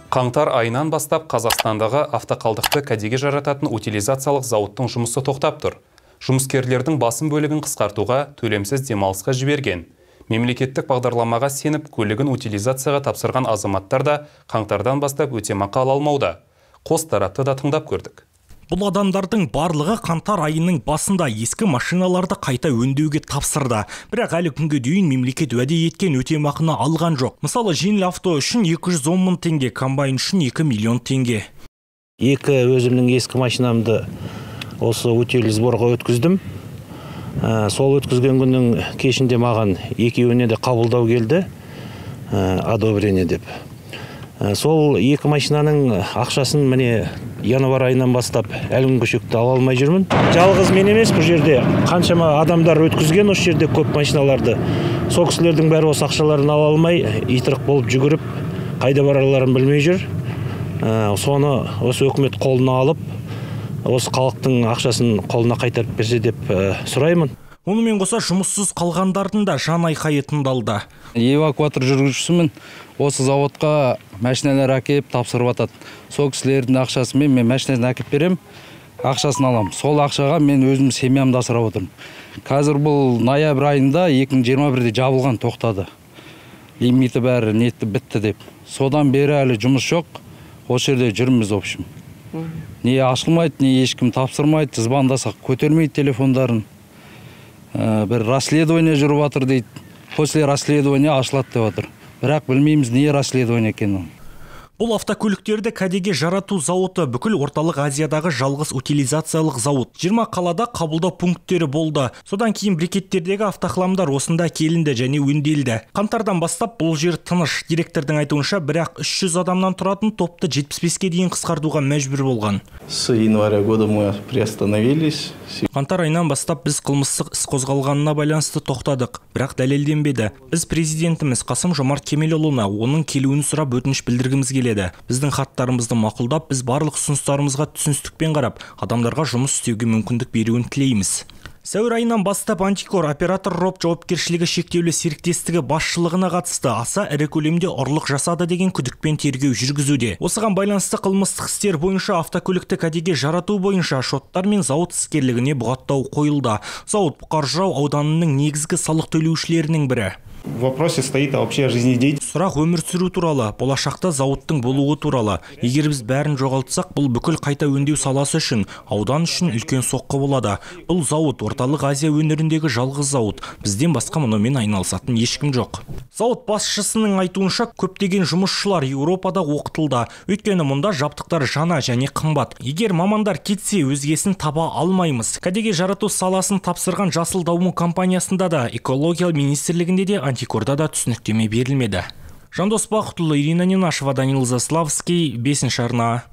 Қаңтар айынан бастап Қазақстандағы автоқалдықты кәдеге жарататын утилизациялық зауыттың жұмысы тоқтап тұр. Жұмыскерлердің басым бөлігін қысқартуға, төлемсіз демалысқа жіберген. Мемлекеттік бағдарламаға сеніп, көлігін утилизацияға тапсырған азаматтар да қаңтардан бастап өтемақы ала алмауда. Қос тарапты да тыңдап көрдік. Бұл адамдардың барлығы қаңтар айының басында ескі машиналарды қайта өңдеуге тапсырды. Бірақ әлі күнге дейін мемлекет уәде еткен өтемақыны алған жоқ. Мысалы, жеңіл авто үшін 210 мың теңге, комбайн үшін 2 миллион теңге. Екі өзімнің ескі машинамды осы утилизборға өткіздім. Сол өткізген күннің кешінде маған екеуіне де қабылдау келді, одобрение деп. Сол екі машинаның ақшасын міне январ айынан бастап әлі күнге шекті ала алмай жүрмін. Жалғыз мен емес, бұл жерде қаншама адамдар өткізген осы жерде көп машиналарды. Сол кісілердің бәрі осы ақшаларын ала алмай, итырық болып жүгіріп, қайда барарларын білмей жүр. Соны осы өкімет қолына алып, осы халықтың ақшасын қолына қайтарып берсе деп сұраймын. Онымен қоса жұмыссыз қалғандардың да жан айқайы тыңдалды. Эвакуатор жүргізушісімін. Осы заводқа машиналар әкеліп тапсырып атады. Сол кісілердің ақшасымен мен машинасын әкеліп берем, ақшасын алам. Сол ақшаға мен өзім семьямды асырап отырмын. Қазір бұл ноябрь айында 2021-де жабылған, тоқтады. Лимиті бәрі нетті бітті деп. Содан бері әлі жұмыс жоқ. Осы жерде жүрміз общем. Не ашылмайды, не ешкім тапсырмайды, звондасақ көтермейді телефондарын. Бір расследование жүріп атыр дейді. После расследования ашылады деп отыр. Бірақ білмейміз не расследование екенін. Бұл автокөліктерді кәдеге жарату зауыты бүкіл орталық Азиядағы жалғыз утилизациялық зауыт. 20 қалада қабылдау пункттері болды. Содан кейін брикеттердегі автохламдар осында келінді және өңделді. Қаңтардан бастап бұл жер тыныш. Директордың айтуынша, бірақ 300 адамнан тұратын топты 75-ке дейін қысқартуға мәжбүр болған. С января года мы приостановились. Қаңтар айынан бастап біз қылмыстық іс қозғалғанына байланысты тоқтадық, бірақ дәлелденбеді. Біз президентіміз Қасым-Жомарт Кемелұлына оның келуін сұрап өтініш білдіргіміз келеді. Біздің хаттарымызды мақұлдап, біз барлық ұсыныстарымызға түсіністікпен қарап, адамдарға жұмыс істеуге мүмкіндік беруін тілейміз. Сәуір айынан бастап Антикор оператор роп жауапкершілігі шектеулі серіктестігі басшылығына қатысты аса ірі көлемде ұрлық жасады деген күдікпен тергеу жүргізуде. Осыған байланысты қылмыстық істер бойынша автокөлікті кәдеге жарату бойынша шоттар мен зауыт іскерлігіне бұғаттау қойылды. Зауыт Бұқар-Жырау ауданының негізгі салық төлеушілерінің бірі. В вопросе стоит вообще жизнедеятельность. Сұрақ өмір сүру туралы, болашақта зауыттың болуы туралы. Егер біз бәрін жоғалтсақ, бұл бүкіл қайта өңдеу саласы үшін, аудан үшін үлкен соққы болады. Бұл зауыт орталық Азия өңіріндегі жалғыз зауыт. Бізден басқа мұнымен айналысатын ешкім жоқ. Зауыт басшысының айтуынша, көптеген жұмысшылар Еуропада оқытылды. Өйткені мұнда жабдықтар жаңа және қымбат. Егер мамандар кетсе, өзгесін таба алмаймыз. Кәдеге жарату саласын тапсырған Жасыл даму компаниясында да, экология министрлігінде де, Антикорда да түсініктеме берілмеді. Жандос Бақытұлы, Ирина Ненашева, Данил Заславский, 5-ші арна.